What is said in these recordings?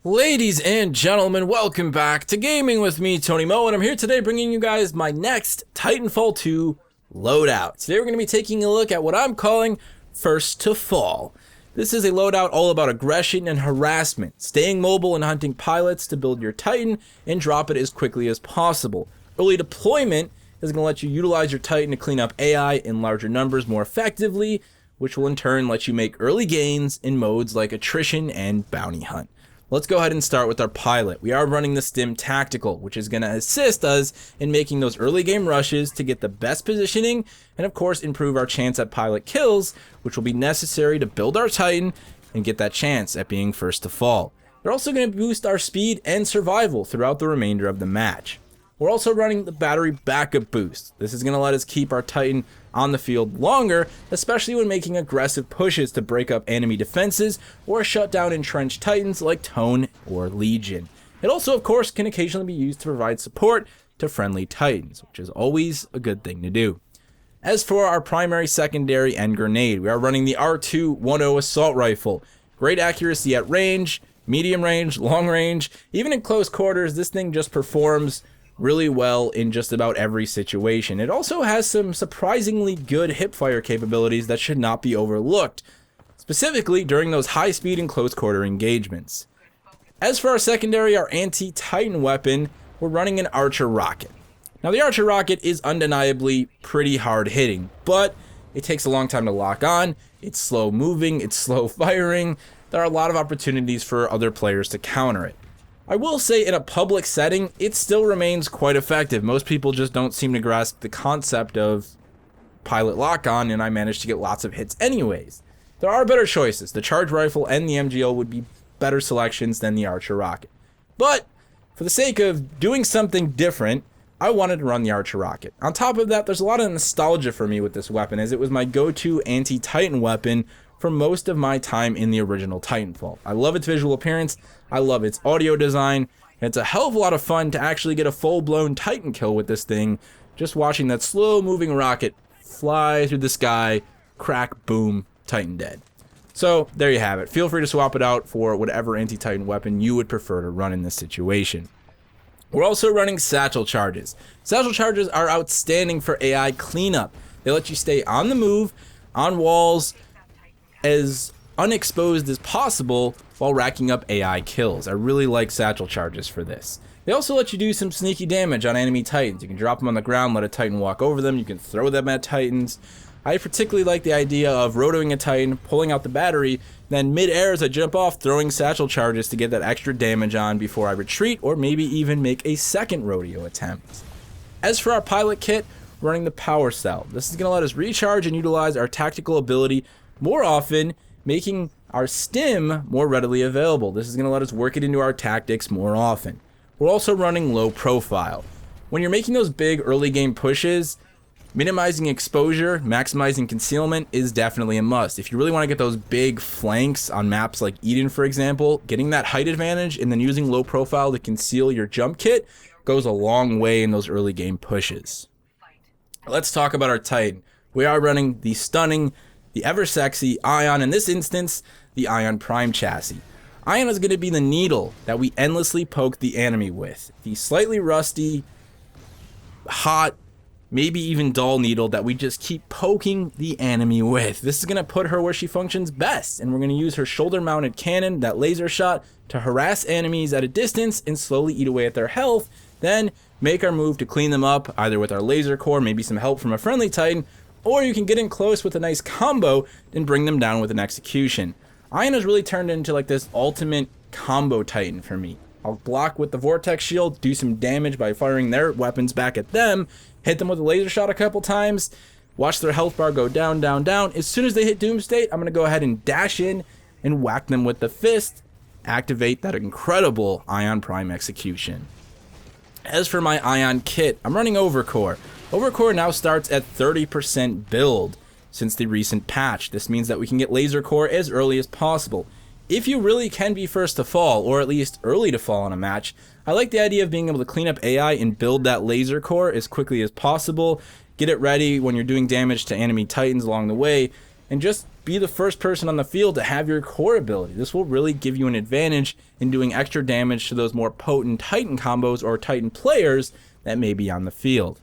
Ladies and gentlemen, welcome back to Gaming with me, Tony Mo, and I'm here today bringing you guys my next Titanfall 2 loadout. Today we're going to be taking a look at what I'm calling First to Fall. This is a loadout all about aggression and harassment, staying mobile and hunting pilots to build your Titan and drop it as quickly as possible. Early deployment is going to let you utilize your Titan to clean up AI in larger numbers more effectively, which will in turn let you make early gains in modes like attrition and bounty hunt. Let's go ahead and start with our pilot. We are running the Stim Tactical, which is going to assist us in making those early game rushes to get the best positioning and of course improve our chance at pilot kills, which will be necessary to build our Titan and get that chance at being first to fall. They're also going to boost our speed and survival throughout the remainder of the match. We're also running the battery backup boost. This is going to let us keep our Titan on the field longer, especially when making aggressive pushes to break up enemy defenses or shut down entrenched Titans like Tone or Legion. It also, of course, can occasionally be used to provide support to friendly Titans, which is always a good thing to do. As for our primary, secondary, and grenade, we are running the R210 Assault Rifle. Great accuracy at range, medium range, long range, even in close quarters, this thing just performs really well in just about every situation. It also has some surprisingly good hipfire capabilities that should not be overlooked, specifically during those high speed and close quarter engagements. As for our secondary, our anti-Titan weapon, we're running an Archer Rocket. Now the Archer Rocket is undeniably pretty hard hitting, but it takes a long time to lock on, it's slow moving, it's slow firing. There are a lot of opportunities for other players to counter it. I will say in a public setting, it still remains quite effective. Most people just don't seem to grasp the concept of pilot lock-on, and I managed to get lots of hits anyways. There are better choices. The charge rifle and the MGL would be better selections than the Archer Rocket. But for the sake of doing something different, I wanted to run the Archer Rocket. On top of that, there's a lot of nostalgia for me with this weapon, as it was my go-to anti-Titan weapon for most of my time in the original Titanfall. I love its visual appearance, I love its audio design, and it's a hell of a lot of fun to actually get a full-blown Titan kill with this thing, just watching that slow-moving rocket fly through the sky, crack, boom, Titan dead. So, there you have it. Feel free to swap it out for whatever anti-Titan weapon you would prefer to run in this situation. We're also running Satchel Charges. Satchel Charges are outstanding for AI cleanup. They let you stay on the move, on walls, as unexposed as possible while racking up AI kills. I really like Satchel Charges for this. They also let you do some sneaky damage on enemy Titans. You can drop them on the ground, let a Titan walk over them, you can throw them at Titans. I particularly like the idea of rotoing a Titan, pulling out the battery, then mid-air as I jump off, throwing Satchel Charges to get that extra damage on before I retreat, or maybe even make a second rodeo attempt. As for our pilot kit, we're running the Power Cell. This is going to let us recharge and utilize our tactical ability more often, making our Stim more readily available. This is going to let us work it into our tactics more often. We're also running low profile. When you're making those big early game pushes, minimizing exposure, maximizing concealment is definitely a must. If you really want to get those big flanks on maps like Eden, for example, getting that height advantage and then using low profile to conceal your jump kit goes a long way in those early game pushes. Let's talk about our Titan. We are running the stunning, the ever sexy Ion, in this instance, the Ion Prime chassis. Ion is going to be the needle that we endlessly poke the enemy with. The slightly rusty, hot, maybe even dull needle that we just keep poking the enemy with. This is going to put her where she functions best, and we're going to use her shoulder-mounted cannon, that laser shot, to harass enemies at a distance and slowly eat away at their health, then make our move to clean them up, either with our laser core, maybe some help from a friendly Titan, or you can get in close with a nice combo and bring them down with an execution. Ion has really turned into like this ultimate combo Titan for me. I'll block with the Vortex Shield, do some damage by firing their weapons back at them, hit them with a laser shot a couple times, watch their health bar go down, down, down. As soon as they hit Doom State, I'm going to go ahead and dash in and whack them with the fist, activate that incredible Ion Prime execution. As for my Ion kit, I'm running Overcore. Overcore now starts at 30% build since the recent patch. This means that we can get Laser Core as early as possible. If you really can be first to fall, or at least early to fall in a match, I like the idea of being able to clean up AI and build that Laser Core as quickly as possible, get it ready when you're doing damage to enemy Titans along the way, and just be the first person on the field to have your core ability. This will really give you an advantage in doing extra damage to those more potent Titan combos or Titan players that may be on the field.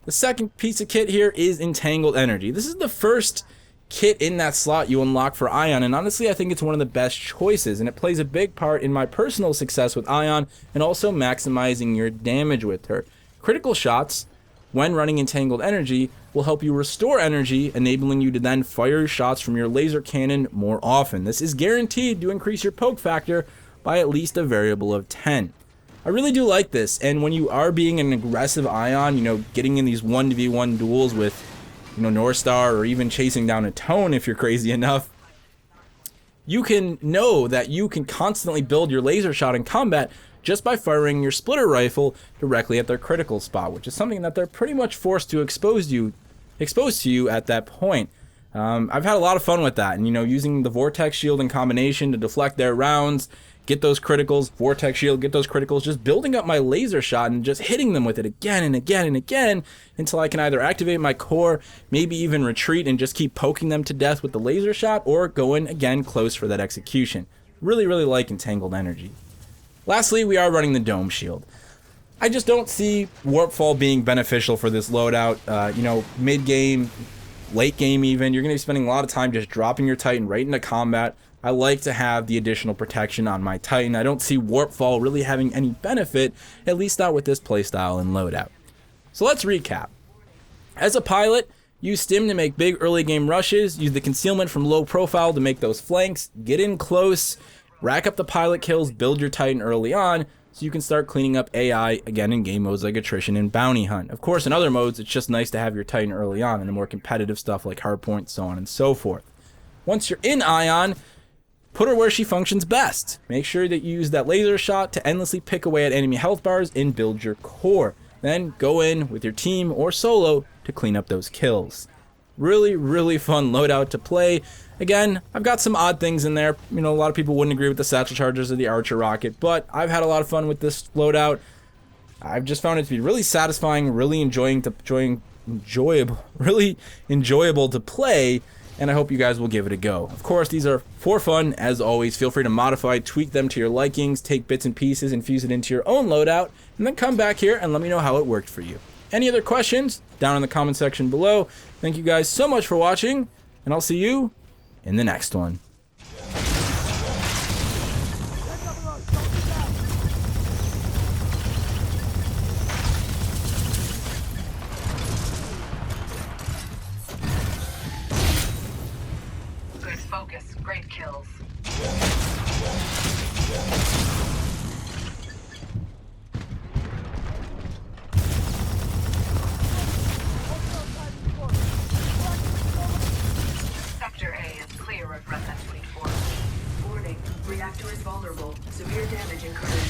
The second piece of kit here is Entangled Energy. This is the first kit in that slot you unlock for Ion, and honestly I think it's one of the best choices, and it plays a big part in my personal success with Ion and also maximizing your damage with her. Critical shots when running Entangled Energy will help you restore energy, enabling you to then fire shots from your laser cannon more often. This is guaranteed to increase your poke factor by at least a variable of 10. I really do like this, and when you are being an aggressive Ion, you know, getting in these 1v1 duels with, you know, North Star, or even chasing down a Tone if you're crazy enough, you can know that you can constantly build your laser shot in combat just by firing your splitter rifle directly at their critical spot, which is something that they're pretty much forced to expose to you at that point. I've had a lot of fun with that, and you know, using the Vortex Shield in combination to deflect their rounds, get those criticals, Vortex Shield, get those criticals, just building up my laser shot and just hitting them with it again and again and again until I can either activate my core, maybe even retreat and just keep poking them to death with the laser shot, or go in again close for that execution. Really, really like Entangled Energy. Lastly, we are running the Dome Shield. I just don't see Warp Fall being beneficial for this loadout. You know, mid-game, late game even, you're going to be spending a lot of time just dropping your Titan right into combat. I like to have the additional protection on my Titan. I don't see Warp Fall really having any benefit, at least not with this playstyle and loadout. So let's recap. As a pilot, use Stim to make big early game rushes, use the concealment from low profile to make those flanks, get in close, rack up the pilot kills, build your Titan early on, so you can start cleaning up AI again in game modes like Attrition and Bounty Hunt. Of course, in other modes, it's just nice to have your Titan early on in the more competitive stuff like Hardpoint, so on and so forth. Once you're in Ion, put her where she functions best. Make sure that you use that laser shot to endlessly pick away at enemy health bars and build your core. Then go in with your team or solo to clean up those kills. Really, really fun loadout to play. Again, I've got some odd things in there. You know, a lot of people wouldn't agree with the satchel charges or the Archer rocket, but I've had a lot of fun with this loadout. I've just found it to be really satisfying, really enjoyable to play, and I hope you guys will give it a go. Of course, these are for fun, as always. Feel free to modify, tweak them to your likings, take bits and pieces, and fuse it into your own loadout, and then come back here and let me know how it worked for you. Any other questions? Down in the comment section below. Thank you guys so much for watching, and I'll see you in the next one. Good focus, great kills. Sector A is clear of Res Fleet 4. Warning, reactor is vulnerable. Severe damage incurred.